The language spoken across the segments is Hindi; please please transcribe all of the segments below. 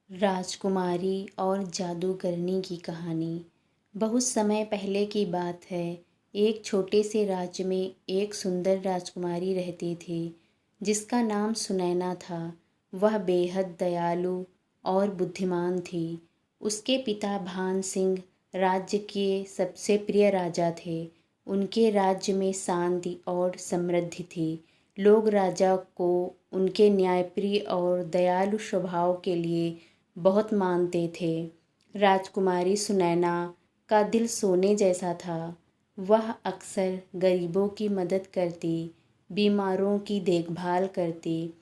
राजकुमारी और जादूगरनी की कहानी। बहुत समय पहले की बात है। एक छोटे से राज्य में एक सुंदर राजकुमारी रहती थी जिसका नाम सुनैना था। वह बेहद दयालु और बुद्धिमान थी। उसके पिता भान सिंह राज्य के सबसे प्रिय राजा थे। उनके राज्य में शांति और समृद्धि थी। लोग राजा को उनके न्यायप्रिय और दयालु स्वभाव के लिए बहुत मानते थे। राजकुमारी सुनैना का दिल सोने जैसा था। वह अक्सर गरीबों की मदद करती, बीमारों की देखभाल करती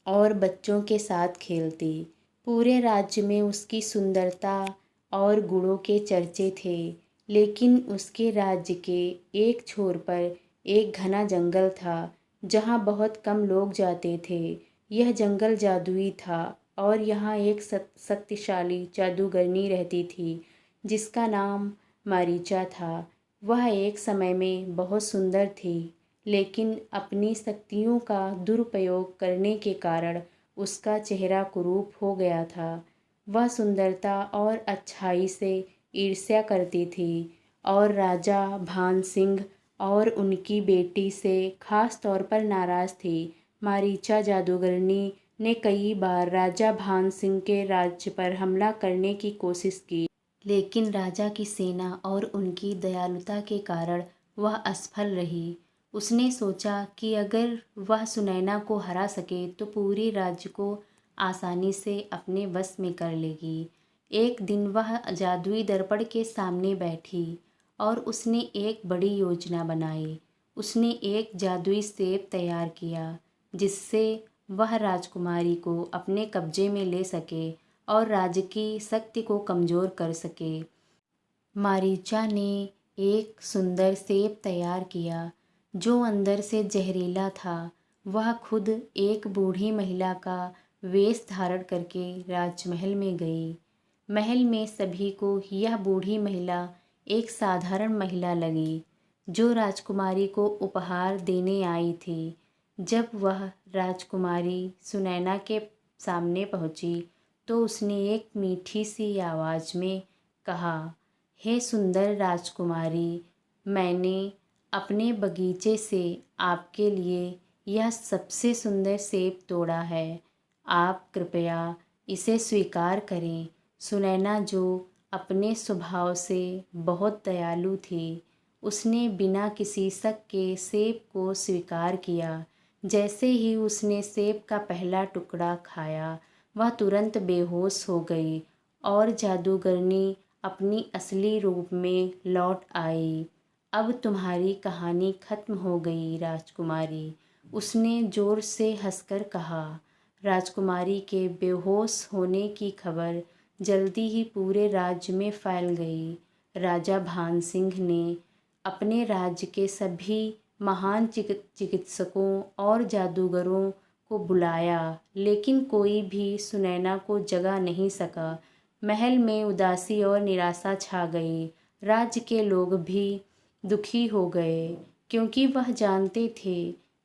और बच्चों के साथ खेलती। पूरे राज्य में उसकी सुंदरता और गुणों के चर्चे थे। लेकिन उसके राज्य के एक छोर पर एक घना जंगल था जहाँ बहुत कम लोग जाते थे। यह जंगल जादुई था और यहाँ एक शक्तिशाली जादूगरनी रहती थी जिसका नाम मारीचा था। वह एक समय में बहुत सुंदर थी, लेकिन अपनी शक्तियों का दुरुपयोग करने के कारण उसका चेहरा कुरूप हो गया था। वह सुंदरता और अच्छाई से ईर्ष्या करती थी और राजा भान सिंह और उनकी बेटी से खास तौर पर नाराज़ थी। मारीचा जादूगरनी ने कई बार राजा भान सिंह के राज्य पर हमला करने की कोशिश की, लेकिन राजा की सेना और उनकी दयालुता के कारण वह असफल रही। उसने सोचा कि अगर वह सुनैना को हरा सके तो पूरे राज्य को आसानी से अपने वश में कर लेगी। एक दिन वह जादुई दर्पण के सामने बैठी और उसने एक बड़ी योजना बनाई। उसने एक जादुई सेब तैयार किया जिससे वह राजकुमारी को अपने कब्जे में ले सके और राज्य की शक्ति को कमज़ोर कर सके। मारीचा ने एक सुंदर सेब तैयार किया जो अंदर से जहरीला था। वह खुद एक बूढ़ी महिला का वेश धारण करके राजमहल में गई। महल में सभी को यह बूढ़ी महिला एक साधारण महिला लगी जो राजकुमारी को उपहार देने आई थी। जब वह राजकुमारी सुनैना के सामने पहुंची तो उसने एक मीठी सी आवाज़ में कहा, हे सुंदर राजकुमारी, मैंने अपने बगीचे से आपके लिए यह सबसे सुंदर सेब तोड़ा है। आप कृपया इसे स्वीकार करें। सुनैना, जो अपने स्वभाव से बहुत दयालु थी, उसने बिना किसी शक के सेब को स्वीकार किया। जैसे ही उसने सेब का पहला टुकड़ा खाया, वह तुरंत बेहोश हो गई और जादूगरनी अपनी असली रूप में लौट आई। अब तुम्हारी कहानी खत्म हो गई राजकुमारी, उसने ज़ोर से हंसकर कहा। राजकुमारी के बेहोश होने की खबर जल्दी ही पूरे राज्य में फैल गई। राजा भान सिंह ने अपने राज्य के सभी महान चिकित्सकों और जादूगरों को बुलाया, लेकिन कोई भी सुनैना को जगा नहीं सका। महल में उदासी और निराशा छा गई। राज्य के लोग भी दुखी हो गए क्योंकि वह जानते थे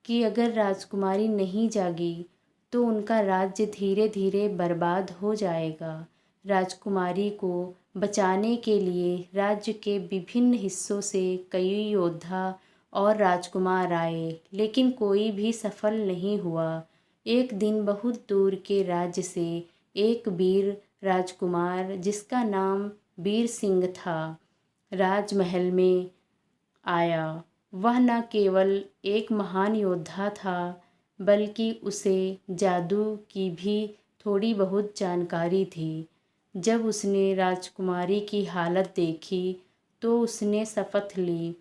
कि अगर राजकुमारी नहीं जागी तो उनका राज्य धीरे धीरे बर्बाद हो जाएगा। राजकुमारी को बचाने के लिए राज्य के विभिन्न हिस्सों से कई योद्धा और राजकुमार आए, लेकिन कोई भी सफल नहीं हुआ। एक दिन बहुत दूर के राज्य से एक वीर राजकुमार जिसका नाम वीर सिंह था, राजमहल में आया। वह न केवल एक महान योद्धा था, बल्कि उसे जादू की भी थोड़ी बहुत जानकारी थी। जब उसने राजकुमारी की हालत देखी तो उसने शपथ ली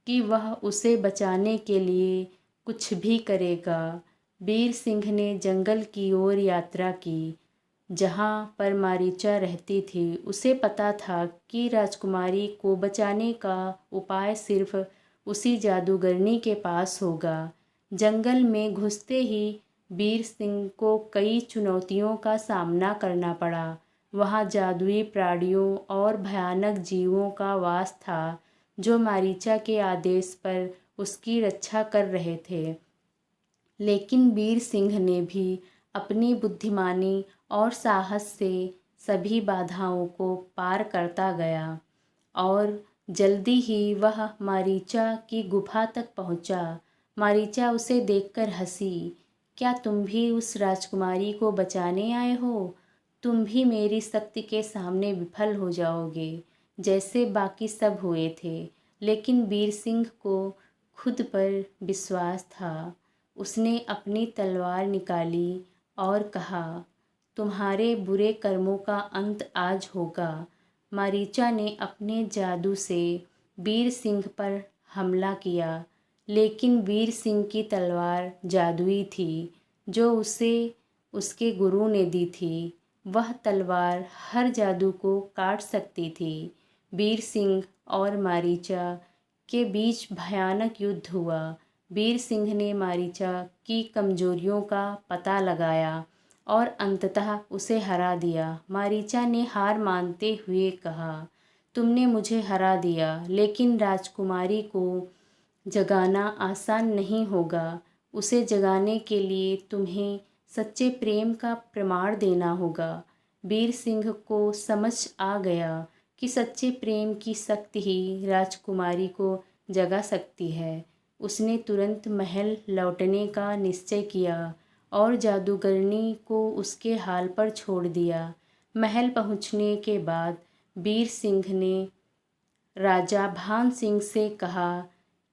कि वह उसे बचाने के लिए कुछ भी करेगा। वीर सिंह ने जंगल की ओर यात्रा की जहाँ पर मारीचा रहती थी। उसे पता था कि राजकुमारी को बचाने का उपाय सिर्फ उसी जादूगरनी के पास होगा। जंगल में घुसते ही वीर सिंह को कई चुनौतियों का सामना करना पड़ा। वहाँ जादुई प्राणियों और भयानक जीवों का वास था जो मारीचा के आदेश पर उसकी रक्षा कर रहे थे। लेकिन वीर सिंह ने भी अपनी बुद्धिमानी और साहस से सभी बाधाओं को पार करता गया और जल्दी ही वह मारीचा की गुफा तक पहुंचा। मारीचा उसे देखकर हंसी। क्या तुम भी उस राजकुमारी को बचाने आए हो? तुम भी मेरी शक्ति के सामने विफल हो जाओगे, जैसे बाकी सब हुए थे। लेकिन वीर सिंह को खुद पर विश्वास था। उसने अपनी तलवार निकाली और कहा, तुम्हारे बुरे कर्मों का अंत आज होगा। मारीचा ने अपने जादू से वीर सिंह पर हमला किया, लेकिन वीर सिंह की तलवार जादुई थी, जो उसे उसके गुरु ने दी थी। वह तलवार हर जादू को काट सकती थी। वीर सिंह और मारीचा के बीच भयानक युद्ध हुआ। वीर सिंह ने मारीचा की कमजोरियों का पता लगाया और अंततः उसे हरा दिया। मारीचा ने हार मानते हुए कहा, तुमने मुझे हरा दिया, लेकिन राजकुमारी को जगाना आसान नहीं होगा। उसे जगाने के लिए तुम्हें सच्चे प्रेम का प्रमाण देना होगा। वीर सिंह को समझ आ गया कि सच्चे प्रेम की शक्ति ही राजकुमारी को जगा सकती है। उसने तुरंत महल लौटने का निश्चय किया और जादूगरनी को उसके हाल पर छोड़ दिया। महल पहुंचने के बाद वीर सिंह ने राजा भान सिंह से कहा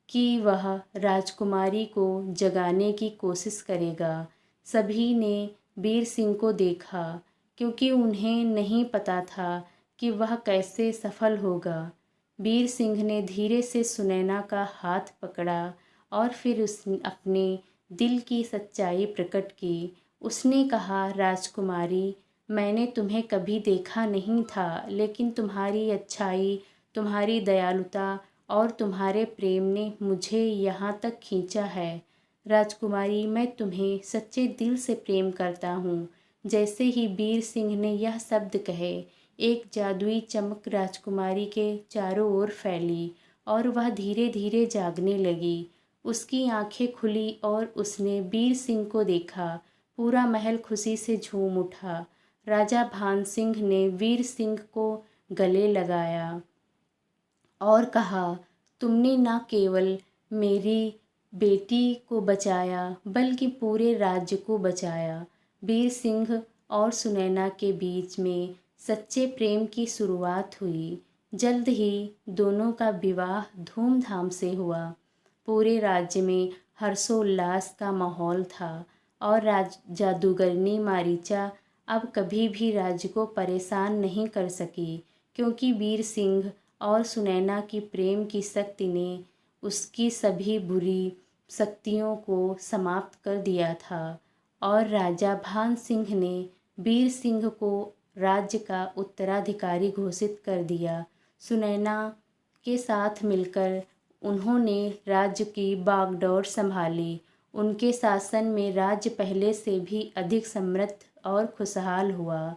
कि वह राजकुमारी को जगाने की कोशिश करेगा। सभी ने वीर सिंह को देखा, क्योंकि उन्हें नहीं पता था कि वह कैसे सफल होगा। वीर सिंह ने धीरे से सुनैना का हाथ पकड़ा और फिर उसने अपने दिल की सच्चाई प्रकट की। उसने कहा, राजकुमारी, मैंने तुम्हें कभी देखा नहीं था, लेकिन तुम्हारी अच्छाई, तुम्हारी दयालुता और तुम्हारे प्रेम ने मुझे यहाँ तक खींचा है। राजकुमारी, मैं तुम्हें सच्चे दिल से प्रेम करता हूँ। जैसे ही वीर सिंह ने यह शब्द कहे, एक जादुई चमक राजकुमारी के चारों ओर फैली और वह धीरे धीरे जागने लगी। उसकी आंखें खुली और उसने वीर सिंह को देखा। पूरा महल खुशी से झूम उठा। राजा भान सिंह ने वीर सिंह को गले लगाया और कहा, तुमने न केवल मेरी बेटी को बचाया, बल्कि पूरे राज्य को बचाया। वीर सिंह और सुनैना के बीच में सच्चे प्रेम की शुरुआत हुई। जल्द ही दोनों का विवाह धूमधाम से हुआ। पूरे राज्य में हर्षोल्लास का माहौल था और जादूगरनी मारीचा अब कभी भी राज्य को परेशान नहीं कर सकी, क्योंकि वीर सिंह और सुनैना की प्रेम की शक्ति ने उसकी सभी बुरी शक्तियों को समाप्त कर दिया था और राजा भान सिंह ने वीर सिंह को राज्य का उत्तराधिकारी घोषित कर दिया। सुनैना के साथ मिलकर उन्होंने राज्य की बागडोर संभाली। उनके शासन में राज्य पहले से भी अधिक समृद्ध और खुशहाल हुआ।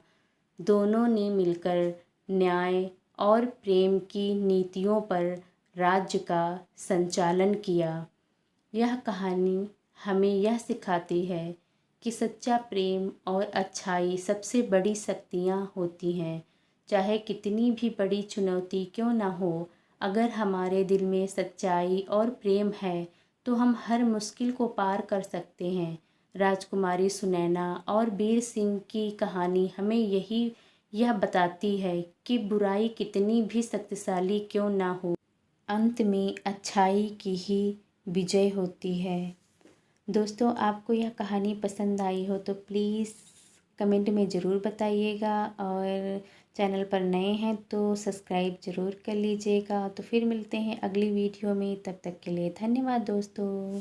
दोनों ने मिलकर न्याय और प्रेम की नीतियों पर राज्य का संचालन किया। यह कहानी हमें यह सिखाती है कि सच्चा प्रेम और अच्छाई सबसे बड़ी शक्तियाँ होती हैं। चाहे कितनी भी बड़ी चुनौती क्यों ना हो, अगर हमारे दिल में सच्चाई और प्रेम है तो हम हर मुश्किल को पार कर सकते हैं। राजकुमारी सुनैना और वीर सिंह की कहानी हमें यह बताती है कि बुराई कितनी भी शक्तिशाली क्यों ना हो, अंत में अच्छाई की ही विजय होती है। दोस्तों, आपको यह कहानी पसंद आई हो तो प्लीज़ कमेंट में ज़रूर बताइएगा और चैनल पर नए हैं तो सब्सक्राइब ज़रूर कर लीजिएगा। तो फिर मिलते हैं अगली वीडियो में, तब तक के लिए धन्यवाद दोस्तों।